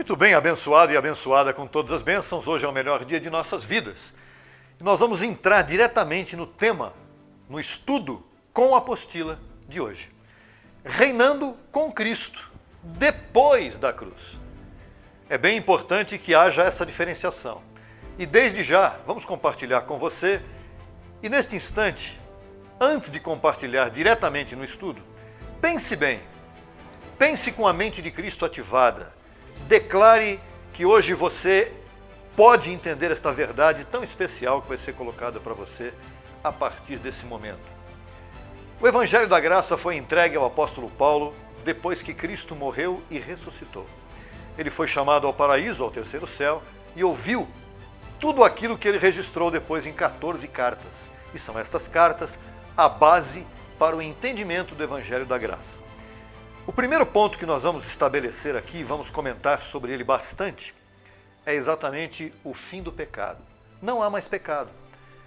Muito bem, abençoado e abençoada com todas as bênçãos, hoje é o melhor dia de nossas vidas. E nós vamos entrar diretamente no tema, no estudo com a apostila de hoje. Reinando com Cristo, depois da cruz. É bem importante que haja essa diferenciação. E desde já, vamos compartilhar com você. E neste instante, antes de compartilhar diretamente no estudo, pense bem. Pense com a mente de Cristo ativada. Declare que hoje você pode entender esta verdade tão especial que vai ser colocada para você a partir desse momento. O Evangelho da Graça foi entregue ao apóstolo Paulo depois que Cristo morreu e ressuscitou. Ele foi chamado ao paraíso, ao terceiro céu, e ouviu tudo aquilo que ele registrou depois em 14 cartas. E são estas cartas a base para o entendimento do Evangelho da Graça. O primeiro ponto que nós vamos estabelecer aqui, e vamos comentar sobre ele bastante, é exatamente o fim do pecado. Não há mais pecado.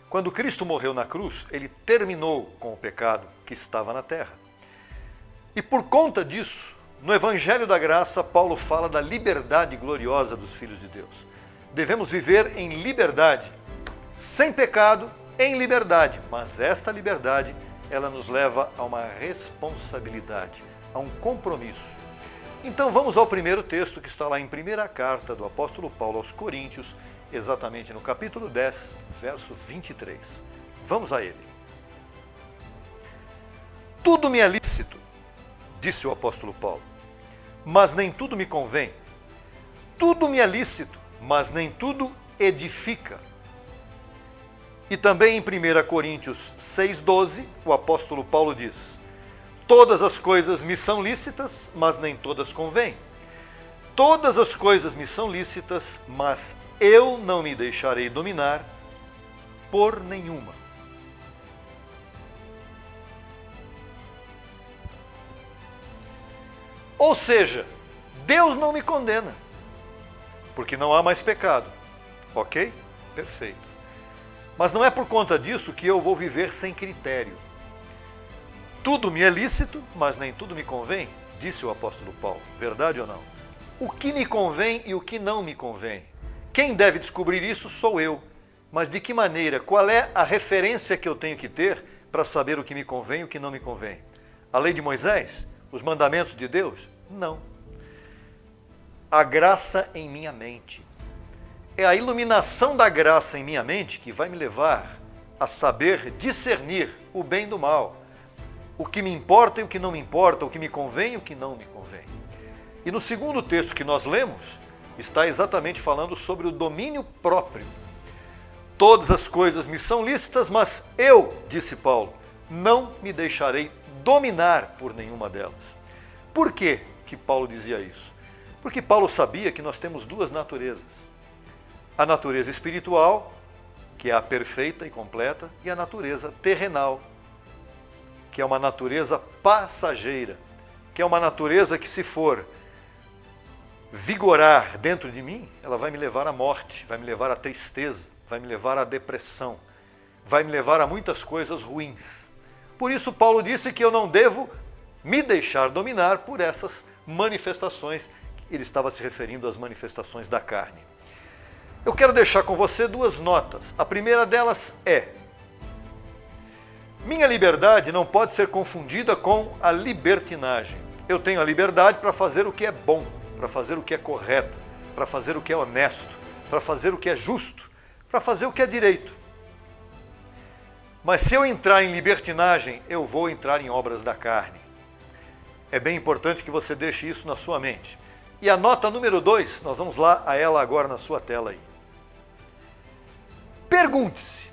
Quando Cristo morreu na cruz, ele terminou com o pecado que estava na terra. E por conta disso, no Evangelho da Graça, Paulo fala da liberdade gloriosa dos filhos de Deus. Devemos viver em liberdade, sem pecado, em liberdade. Mas esta liberdade, ela nos leva a uma responsabilidade, a um compromisso. Então vamos ao primeiro texto que está lá em primeira carta do apóstolo Paulo aos Coríntios, exatamente no capítulo 10, verso 23. Vamos a ele. Tudo me é lícito, disse o apóstolo Paulo, mas nem tudo me convém. Tudo me é lícito, mas nem tudo edifica. E também em 1 Coríntios 6,12, o apóstolo Paulo diz: todas as coisas me são lícitas, mas nem todas convêm. Todas as coisas me são lícitas, mas eu não me deixarei dominar por nenhuma. Ou seja, Deus não me condena, porque não há mais pecado. Ok? Perfeito. Mas não é por conta disso que eu vou viver sem critério. Tudo me é lícito, mas nem tudo me convém, disse o apóstolo Paulo. Verdade ou não? O que me convém e o que não me convém? Quem deve descobrir isso sou eu. Mas de que maneira? Qual é a referência que eu tenho que ter para saber o que me convém e o que não me convém? A lei de Moisés? Os mandamentos de Deus? Não. A graça em minha mente. É a iluminação da graça em minha mente que vai me levar a saber discernir o bem do mal, o que me importa e o que não me importa, o que me convém e o que não me convém. E no segundo texto que nós lemos, está exatamente falando sobre o domínio próprio. Todas as coisas me são lícitas, mas eu, disse Paulo, não me deixarei dominar por nenhuma delas. Por que Paulo dizia isso? Porque Paulo sabia que nós temos duas naturezas. A natureza espiritual, que é a perfeita e completa, e a natureza terrenal, que é uma natureza passageira, que é uma natureza que, se for vigorar dentro de mim, ela vai me levar à morte, vai me levar à tristeza, vai me levar à depressão, vai me levar a muitas coisas ruins. Por isso Paulo disse que eu não devo me deixar dominar por essas manifestações. Ele estava se referindo às manifestações da carne. Eu quero deixar com você duas notas. A primeira delas é: minha liberdade não pode ser confundida com a libertinagem. Eu tenho a liberdade para fazer o que é bom, para fazer o que é correto, para fazer o que é honesto, para fazer o que é justo, para fazer o que é direito. Mas se eu entrar em libertinagem, eu vou entrar em obras da carne. É bem importante que você deixe isso na sua mente. E a nota número 2, nós vamos lá a ela agora na sua tela aí. Pergunte-se: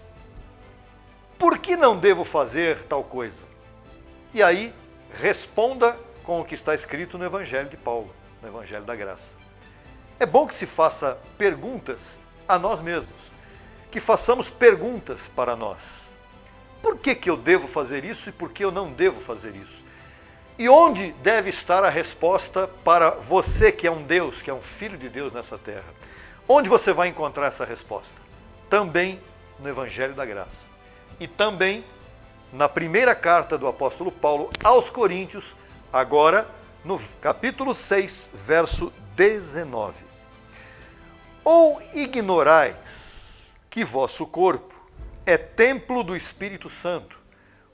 por que não devo fazer tal coisa? E aí, responda com o que está escrito no Evangelho de Paulo, no Evangelho da Graça. É bom que se faça perguntas a nós mesmos, que façamos perguntas para nós. Por que eu devo fazer isso e por que eu não devo fazer isso? E onde deve estar a resposta para você que é um Deus, que é um filho de Deus nessa terra? Onde você vai encontrar essa resposta? Também no Evangelho da Graça. E também na primeira carta do apóstolo Paulo aos Coríntios, agora no capítulo 6, verso 19. Ou ignorais que vosso corpo é templo do Espírito Santo,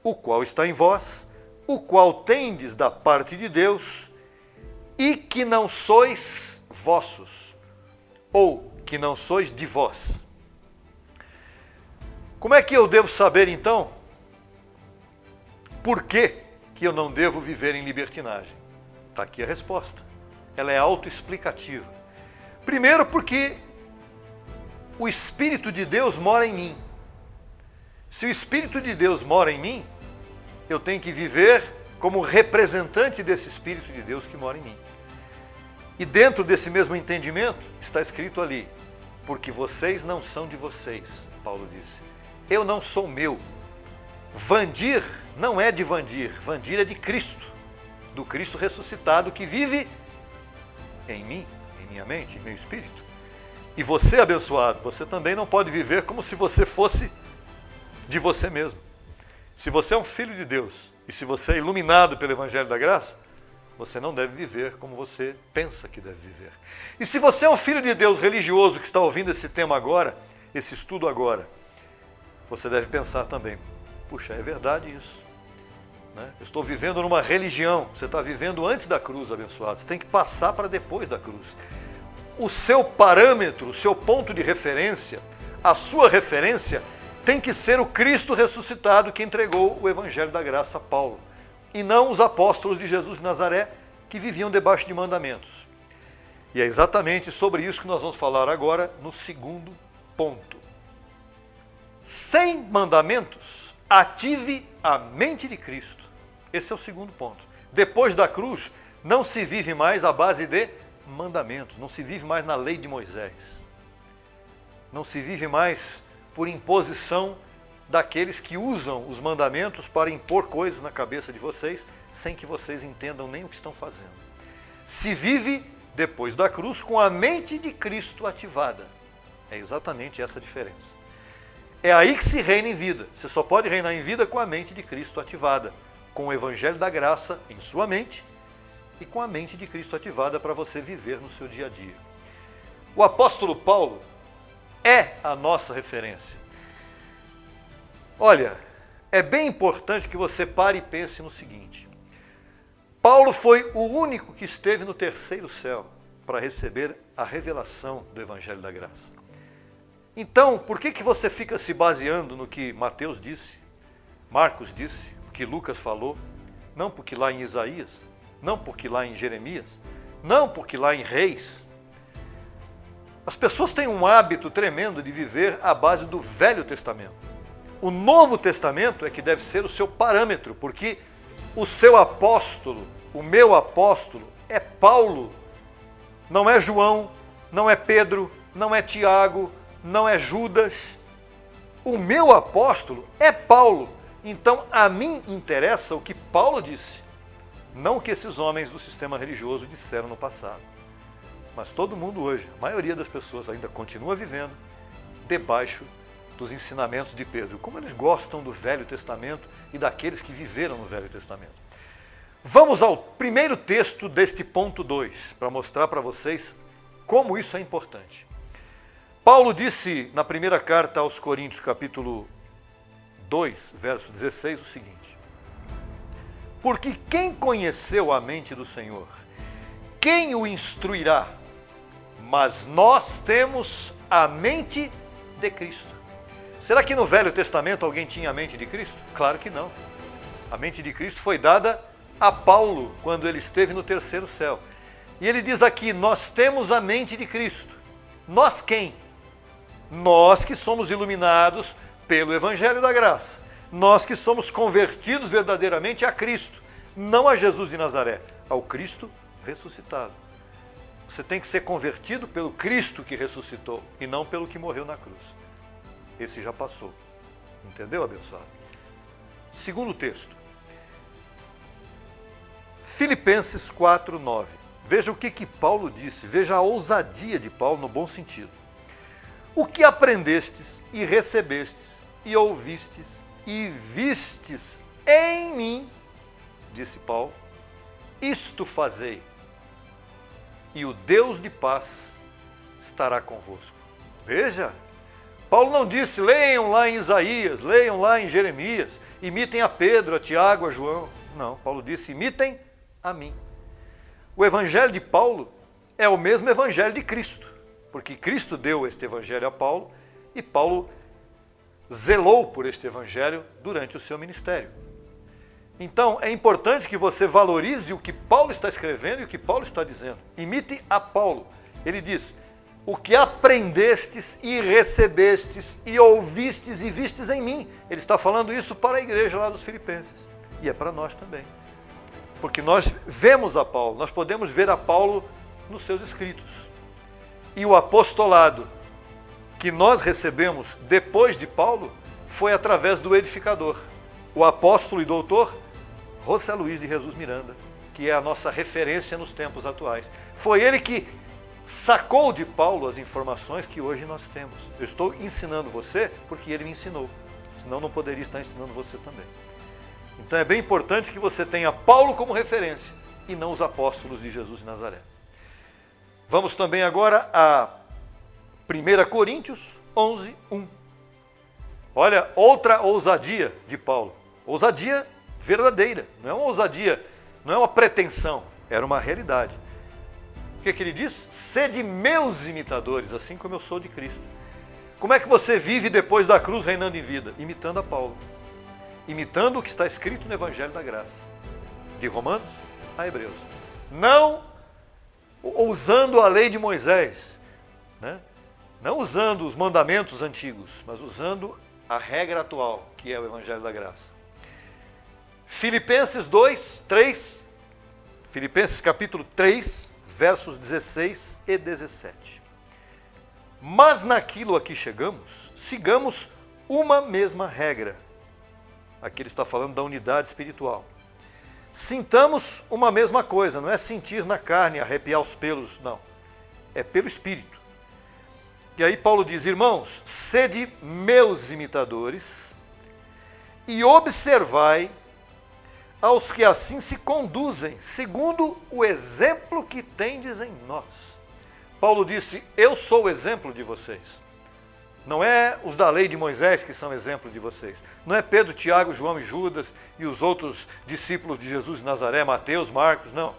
o qual está em vós, o qual tendes da parte de Deus, e que não sois vossos, ou que não sois de vós. Como é que eu devo saber, então, por que eu não devo viver em libertinagem? Está aqui a resposta. Ela é autoexplicativa. Primeiro, porque o Espírito de Deus mora em mim. Se o Espírito de Deus mora em mim, eu tenho que viver como representante desse Espírito de Deus que mora em mim. E dentro desse mesmo entendimento, está escrito ali, porque vocês não são de vocês, Paulo disse. Eu não sou meu. Vandir não é de Vandir, Vandir é de Cristo, do Cristo ressuscitado que vive em mim, em minha mente, em meu espírito. E você, abençoado, você também não pode viver como se você fosse de você mesmo. Se você é um filho de Deus e se você é iluminado pelo Evangelho da Graça, você não deve viver como você pensa que deve viver. E se você é um filho de Deus religioso que está ouvindo esse tema agora, esse estudo agora, você deve pensar também, puxa, é verdade isso. Né? Eu estou vivendo numa religião, você está vivendo antes da cruz, abençoado. Você tem que passar para depois da cruz. O seu parâmetro, o seu ponto de referência, a sua referência tem que ser o Cristo ressuscitado que entregou o Evangelho da Graça a Paulo. E não os apóstolos de Jesus de Nazaré que viviam debaixo de mandamentos. E é exatamente sobre isso que nós vamos falar agora no segundo ponto. Sem mandamentos, ative a mente de Cristo. Esse é o segundo ponto. Depois da cruz, não se vive mais à base de mandamentos, não se vive mais na lei de Moisés. Não se vive mais por imposição daqueles que usam os mandamentos para impor coisas na cabeça de vocês, sem que vocês entendam nem o que estão fazendo. Se vive, depois da cruz, com a mente de Cristo ativada. É exatamente essa a diferença. É aí que se reina em vida. Você só pode reinar em vida com a mente de Cristo ativada, com o Evangelho da Graça em sua mente e com a mente de Cristo ativada para você viver no seu dia a dia. O apóstolo Paulo é a nossa referência. Olha, é bem importante que você pare e pense no seguinte. Paulo foi o único que esteve no terceiro céu para receber a revelação do Evangelho da Graça. Então, por que você fica se baseando no que Mateus disse, Marcos disse, o que Lucas falou, não porque lá em Isaías, não porque lá em Jeremias, não porque lá em Reis? As pessoas têm um hábito tremendo de viver à base do Velho Testamento. O Novo Testamento é que deve ser o seu parâmetro, porque o seu apóstolo, o meu apóstolo, é Paulo. Não é João, não é Pedro, não é Tiago, não é Judas. O meu apóstolo é Paulo. Então, a mim interessa o que Paulo disse, não o que esses homens do sistema religioso disseram no passado. Mas todo mundo hoje, a maioria das pessoas ainda continua vivendo debaixo dos ensinamentos de Pedro. Como eles gostam do Velho Testamento e daqueles que viveram no Velho Testamento. Vamos ao primeiro texto deste ponto 2, para mostrar para vocês como isso é importante. Paulo disse na primeira carta aos Coríntios, capítulo 2, verso 16, o seguinte: porque quem conheceu a mente do Senhor? Quem o instruirá? Mas nós temos a mente de Cristo. Será que no Velho Testamento alguém tinha a mente de Cristo? Claro que não. A mente de Cristo foi dada a Paulo quando ele esteve no terceiro céu. E ele diz aqui, nós temos a mente de Cristo. Nós quem? Nós que somos iluminados pelo Evangelho da Graça. Nós que somos convertidos verdadeiramente a Cristo, não a Jesus de Nazaré, ao Cristo ressuscitado. Você tem que ser convertido pelo Cristo que ressuscitou e não pelo que morreu na cruz. Esse já passou. Entendeu, abençoado? Segundo texto. Filipenses 4:9. Veja o que Paulo disse, veja a ousadia de Paulo no bom sentido. O que aprendestes e recebestes e ouvistes e vistes em mim, disse Paulo, isto fazei, e o Deus de paz estará convosco. Veja, Paulo não disse, leiam lá em Isaías, leiam lá em Jeremias, imitem a Pedro, a Tiago, a João. Não, Paulo disse, imitem a mim. O evangelho de Paulo é o mesmo evangelho de Cristo, porque Cristo deu este evangelho a Paulo e Paulo zelou por este evangelho durante o seu ministério. Então, é importante que você valorize o que Paulo está escrevendo e o que Paulo está dizendo. Imite a Paulo. Ele diz, o que aprendestes e recebestes e ouvistes e vistes em mim. Ele está falando isso para a igreja lá dos Filipenses. E é para nós também. Porque nós vemos a Paulo, nós podemos ver a Paulo nos seus escritos. E o apostolado que nós recebemos depois de Paulo foi através do edificador, o apóstolo e doutor José Luiz de Jesus Miranda, que é a nossa referência nos tempos atuais. Foi ele que sacou de Paulo as informações que hoje nós temos. Eu estou ensinando você porque ele me ensinou, senão não poderia estar ensinando você também. Então é bem importante que você tenha Paulo como referência e não os apóstolos de Jesus de Nazaré. Vamos também agora a 1 Coríntios 11, 1. Olha, outra ousadia de Paulo. Ousadia verdadeira, não é uma ousadia, não é uma pretensão, era uma realidade. O que ele diz? Sede meus imitadores, assim como eu sou de Cristo. Como é que você vive depois da cruz reinando em vida? Imitando a Paulo. Imitando o que está escrito no Evangelho da Graça. De Romanos a Hebreus. Não usando a lei de Moisés, né? Não usando os mandamentos antigos, mas usando a regra atual, que é o Evangelho da Graça. Filipenses 2, 3. Filipenses capítulo 3, versos 16 e 17. Mas naquilo a que chegamos, sigamos uma mesma regra. Aqui ele está falando da unidade espiritual. Sintamos uma mesma coisa, não é sentir na carne, arrepiar os pelos, não. É pelo Espírito. E aí Paulo diz, irmãos, sede meus imitadores e observai aos que assim se conduzem, segundo o exemplo que tendes em nós. Paulo disse, eu sou o exemplo de vocês. Não é os da lei de Moisés que são exemplo de vocês. Não é Pedro, Tiago, João e Judas e os outros discípulos de Jesus de Nazaré, Mateus, Marcos, não.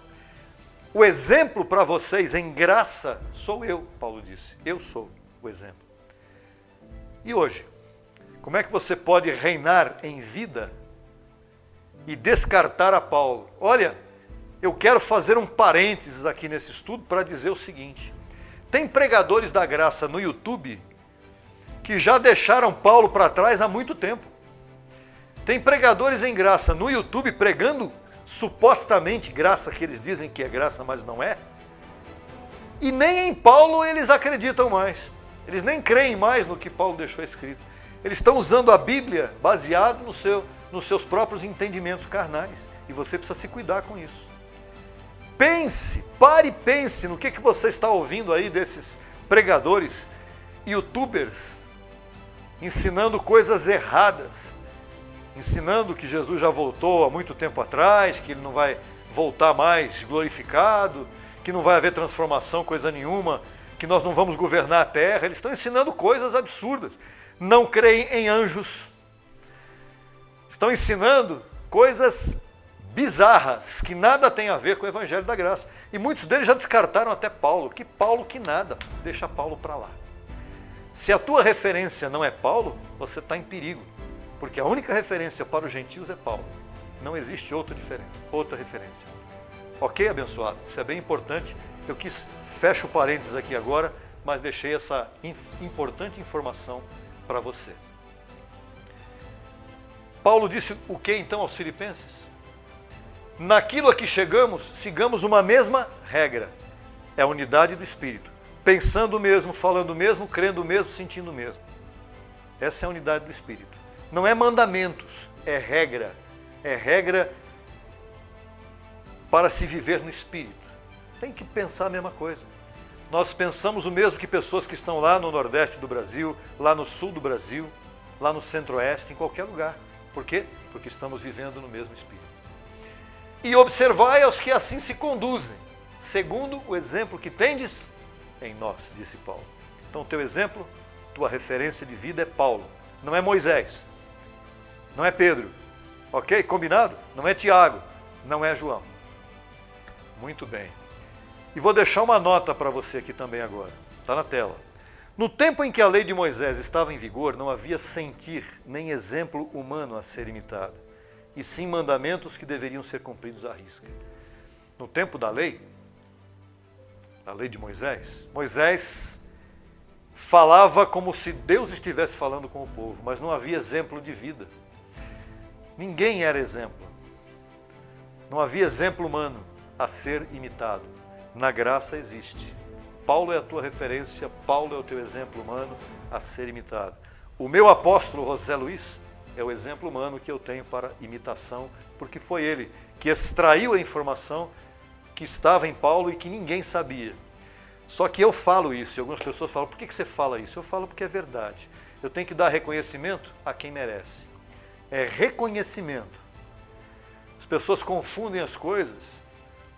O exemplo para vocês em graça sou eu, Paulo disse. Eu sou o exemplo. E hoje, como é que você pode reinar em vida e descartar a Paulo? Olha, eu quero fazer um parênteses aqui nesse estudo para dizer o seguinte. Tem pregadores da graça no YouTube que já deixaram Paulo para trás há muito tempo. Tem pregadores em graça no YouTube pregando supostamente graça, que eles dizem que é graça, mas não é. E nem em Paulo eles acreditam mais. Eles nem creem mais no que Paulo deixou escrito. Eles estão usando a Bíblia baseado nos seus próprios entendimentos carnais. E você precisa se cuidar com isso. Pense, pare e pense no que você está ouvindo aí desses pregadores, youtubers, ensinando coisas erradas, ensinando que Jesus já voltou há muito tempo atrás, que ele não vai voltar mais glorificado, que não vai haver transformação, coisa nenhuma, que nós não vamos governar a terra. Eles estão ensinando coisas absurdas. Não creem em anjos. Estão ensinando coisas bizarras, que nada tem a ver com o Evangelho da Graça. E muitos deles já descartaram até Paulo. Que Paulo que nada, deixa Paulo para lá. Se a tua referência não é Paulo, você está em perigo. Porque a única referência para os gentios é Paulo. Não existe outra referência. Ok, abençoado? Isso é bem importante. Eu fecho parênteses aqui agora, mas deixei essa importante informação para você. Paulo disse o que então aos Filipenses? Naquilo a que chegamos, sigamos uma mesma regra. É a unidade do Espírito. Pensando o mesmo, falando o mesmo, crendo o mesmo, sentindo o mesmo. Essa é a unidade do Espírito. Não é mandamentos, é regra. É regra para se viver no Espírito. Tem que pensar a mesma coisa. Nós pensamos o mesmo que pessoas que estão lá no Nordeste do Brasil, lá no Sul do Brasil, lá no Centro-Oeste, em qualquer lugar. Por quê? Porque estamos vivendo no mesmo Espírito. E observai aos que assim se conduzem, segundo o exemplo que tendes em nós, disse Paulo. Então, teu exemplo, tua referência de vida é Paulo, não é Moisés, não é Pedro, ok? Combinado? Não é Tiago, não é João. Muito bem. E vou deixar uma nota para você aqui também agora, está na tela. No tempo em que a lei de Moisés estava em vigor, não havia sentir nem exemplo humano a ser imitado, e sim mandamentos que deveriam ser cumpridos à risca. No tempo da lei, a lei de Moisés, Moisés falava como se Deus estivesse falando com o povo, mas não havia exemplo de vida. Ninguém era exemplo. Não havia exemplo humano a ser imitado. Na graça existe. Paulo é a tua referência, Paulo é o teu exemplo humano a ser imitado. O meu apóstolo José Luiz é o exemplo humano que eu tenho para imitação, porque foi ele que extraiu a informação que estava em Paulo e que ninguém sabia. Só que eu falo isso, e algumas pessoas falam, por que você fala isso? Eu falo porque é verdade. Eu tenho que dar reconhecimento a quem merece. É reconhecimento. As pessoas confundem as coisas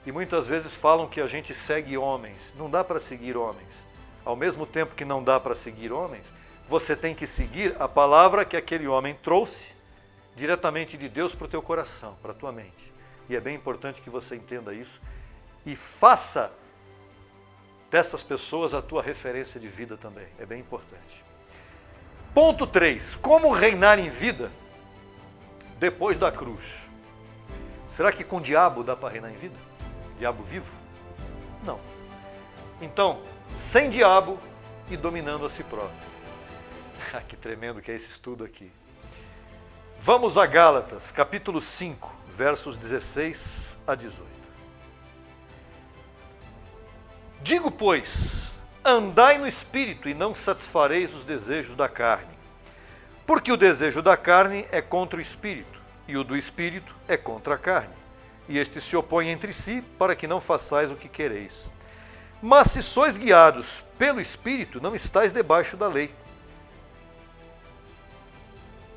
e muitas vezes falam que a gente segue homens. Não dá para seguir homens. Ao mesmo tempo que não dá para seguir homens, você tem que seguir a palavra que aquele homem trouxe diretamente de Deus para o teu coração, para a tua mente. E é bem importante que você entenda isso e faça dessas pessoas a tua referência de vida também. É bem importante. Ponto 3. Como reinar em vida depois da cruz? Será que com o diabo dá para reinar em vida? Diabo vivo? Não. Então, sem diabo e dominando a si próprio. Que tremendo que é esse estudo aqui. Vamos a Gálatas, capítulo 5, versos 16 a 18. Digo, pois, andai no Espírito e não satisfareis os desejos da carne. Porque o desejo da carne é contra o Espírito, e o do Espírito é contra a carne. E estes se opõem entre si, para que não façais o que quereis. Mas se sois guiados pelo Espírito, não estáis debaixo da lei.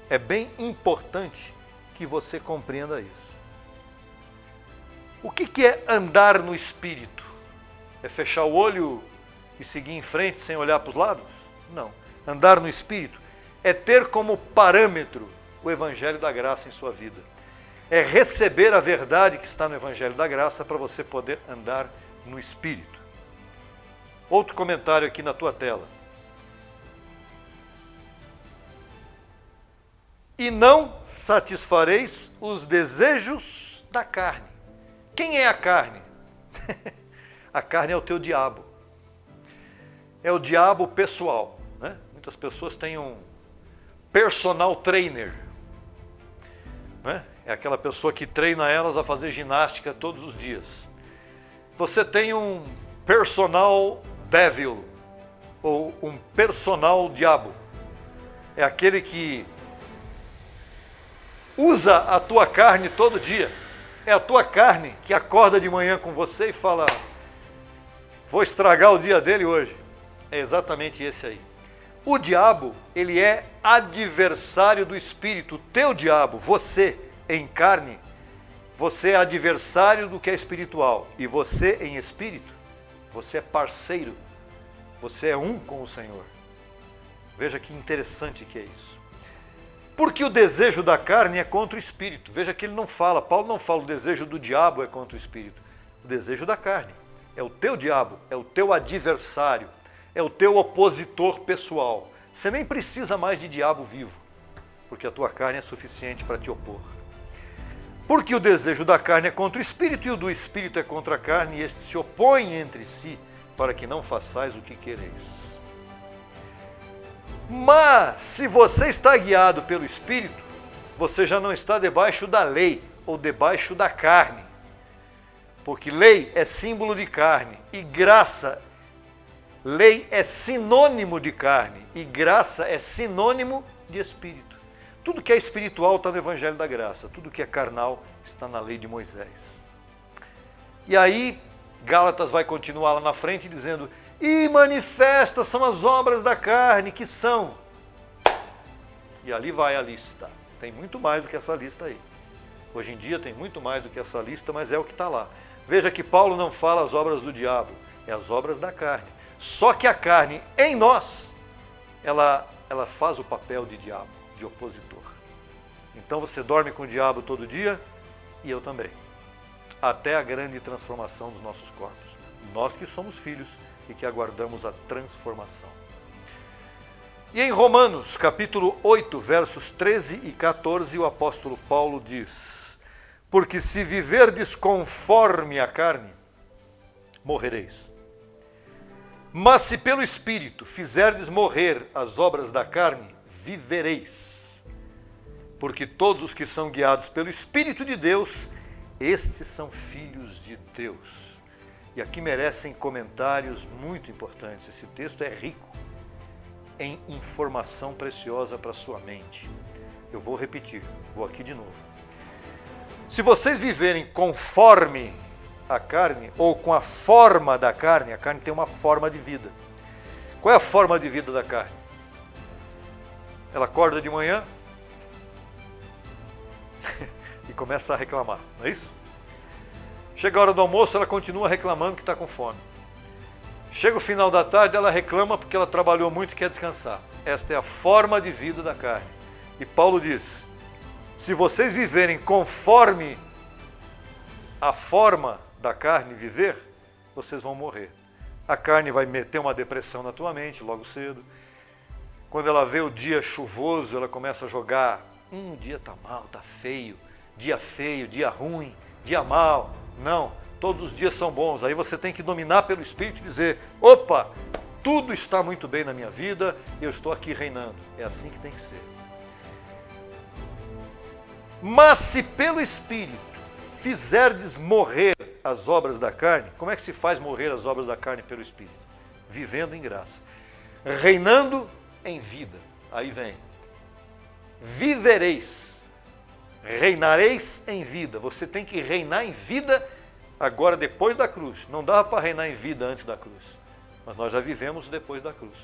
É bem importante que você compreenda isso. O que é andar no Espírito? É fechar o olho e seguir em frente sem olhar para os lados? Não. Andar no Espírito é ter como parâmetro o Evangelho da Graça em sua vida. É receber a verdade que está no Evangelho da Graça para você poder andar no Espírito. Outro comentário aqui na tua tela. E não satisfareis os desejos da carne. Quem é a carne? A carne é o teu diabo. É o diabo pessoal, né? Muitas pessoas têm um personal trainer, né? É aquela pessoa que treina elas a fazer ginástica todos os dias. Você tem um personal devil, ou um personal diabo. É aquele que usa a tua carne todo dia. É a tua carne que acorda de manhã com você e fala, vou estragar o dia dele hoje. É exatamente esse aí. O diabo, ele é adversário do Espírito. O teu diabo, você em carne, você é adversário do que é espiritual. E você em espírito, você é parceiro. Você é um com o Senhor. Veja que interessante que é isso. Porque o desejo da carne é contra o Espírito. Veja que ele não fala, Paulo não fala o desejo do diabo é contra o Espírito. O desejo da carne é o teu diabo, é o teu adversário, é o teu opositor pessoal. Você nem precisa mais de diabo vivo, porque a tua carne é suficiente para te opor. Porque o desejo da carne é contra o Espírito e o do Espírito é contra a carne, e estes se opõem entre si, para que não façais o que quereis. Mas, se você está guiado pelo Espírito, você já não está debaixo da lei ou debaixo da carne. Porque lei é símbolo de carne e graça, lei é sinônimo de carne e graça é sinônimo de Espírito. Tudo que é espiritual está no Evangelho da Graça, tudo que é carnal está na lei de Moisés. E aí, Gálatas vai continuar lá na frente dizendo, e manifestas são as obras da carne, que são. E ali vai a lista. Tem muito mais do que essa lista aí. Hoje em dia tem muito mais do que essa lista, mas é o que está lá. Veja que Paulo não fala as obras do diabo, é as obras da carne. Só que a carne em nós, ela faz o papel de diabo, de opositor. Então você dorme com o diabo todo dia e eu também. Até a grande transformação dos nossos corpos. Nós que somos filhos e que aguardamos a transformação. E em Romanos, capítulo 8, versos 13 e 14, o apóstolo Paulo diz: porque se viverdes conforme a carne, morrereis. Mas se pelo Espírito fizerdes morrer as obras da carne, vivereis. Porque todos os que são guiados pelo Espírito de Deus, estes são filhos de Deus. E aqui merecem comentários muito importantes. Esse texto é rico em informação preciosa para a sua mente. Eu vou repetir, vou aqui de novo. Se vocês viverem conforme a carne, ou com a forma da carne, a carne tem uma forma de vida. Qual é a forma de vida da carne? Ela acorda de manhã e começa a reclamar, não é isso? Chega a hora do almoço, ela continua reclamando que está com fome. Chega o final da tarde, ela reclama porque ela trabalhou muito e quer descansar. Esta é a forma de vida da carne. E Paulo diz, se vocês viverem conforme a forma da carne viver, vocês vão morrer. A carne vai meter uma depressão na tua mente logo cedo. Quando ela vê o dia chuvoso, ela começa a jogar, o dia está mal, está feio, dia ruim, dia mal. Não, todos os dias são bons. Aí você tem que dominar pelo Espírito e dizer, opa, tudo está muito bem na minha vida, eu estou aqui reinando. É assim que tem que ser. Mas se pelo Espírito fizerdes morrer as obras da carne, como é que se faz morrer as obras da carne pelo Espírito? Vivendo em graça. Reinando em vida. Aí vem. Vivereis. Reinareis em vida. Você tem que reinar em vida agora depois da cruz. Não dava para reinar em vida antes da cruz. Mas nós já vivemos depois da cruz.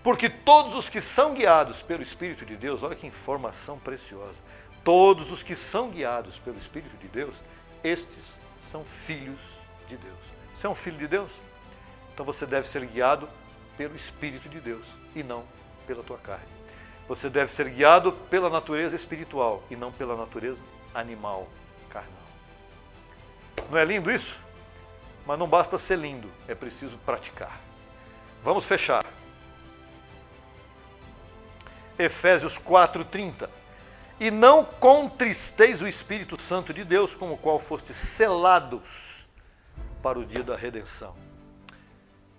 Porque todos os que são guiados pelo Espírito de Deus, olha que informação preciosa. Todos os que são guiados pelo Espírito de Deus, estes são filhos de Deus. Você é um filho de Deus? Então você deve ser guiado pelo Espírito de Deus e não pela tua carne. Você deve ser guiado pela natureza espiritual e não pela natureza animal, carnal. Não é lindo isso? Mas não basta ser lindo, é preciso praticar. Vamos fechar. Efésios 4:30. E não contristeis o Espírito Santo de Deus, com o qual fostes selados para o dia da redenção.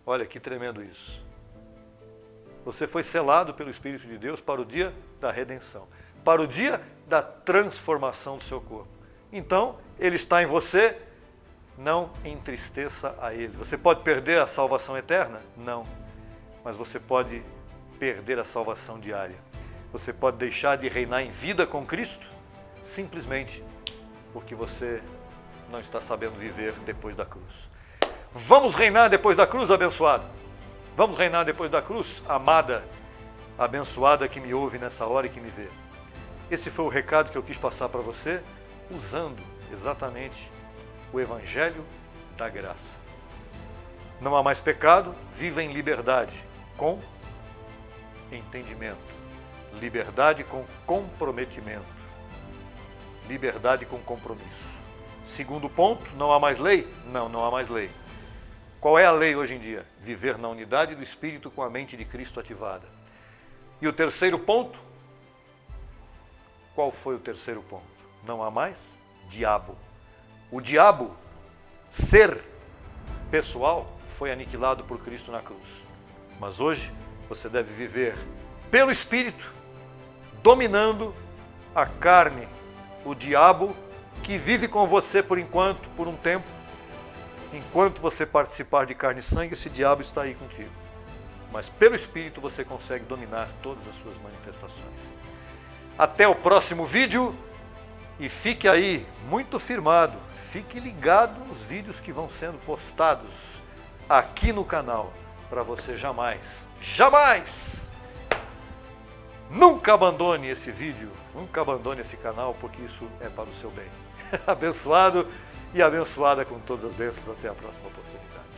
Olha que tremendo isso. Você foi selado pelo Espírito de Deus para o dia da redenção, para o dia da transformação do seu corpo. Então, Ele está em você, não entristeça a Ele. Você pode perder a salvação eterna? Não. Mas você pode perder a salvação diária. Você pode deixar de reinar em vida com Cristo, simplesmente porque você não está sabendo viver depois da cruz. Vamos reinar depois da cruz, abençoado? Vamos reinar depois da cruz, amada, abençoada que me ouve nessa hora e que me vê. Esse foi o recado que eu quis passar para você, usando exatamente o Evangelho da graça. Não há mais pecado, viva em liberdade, com entendimento. Liberdade com comprometimento. Liberdade com compromisso. Segundo ponto, não há mais lei? Não, não há mais lei. Qual é a lei hoje em dia? Viver na unidade do Espírito com a mente de Cristo ativada. E o terceiro ponto? Qual foi o terceiro ponto? Não há mais diabo. O diabo, ser pessoal, foi aniquilado por Cristo na cruz. Mas hoje você deve viver pelo Espírito, dominando a carne, o diabo que vive com você por enquanto, por um tempo. Enquanto você participar de carne e sangue, esse diabo está aí contigo. Mas pelo Espírito você consegue dominar todas as suas manifestações. Até o próximo vídeo e fique aí muito firmado, fique ligado nos vídeos que vão sendo postados aqui no canal, para você jamais, nunca abandone esse vídeo, nunca abandone esse canal, porque isso é para o seu bem. Abençoado e abençoada com todas as bênçãos. Até a próxima oportunidade.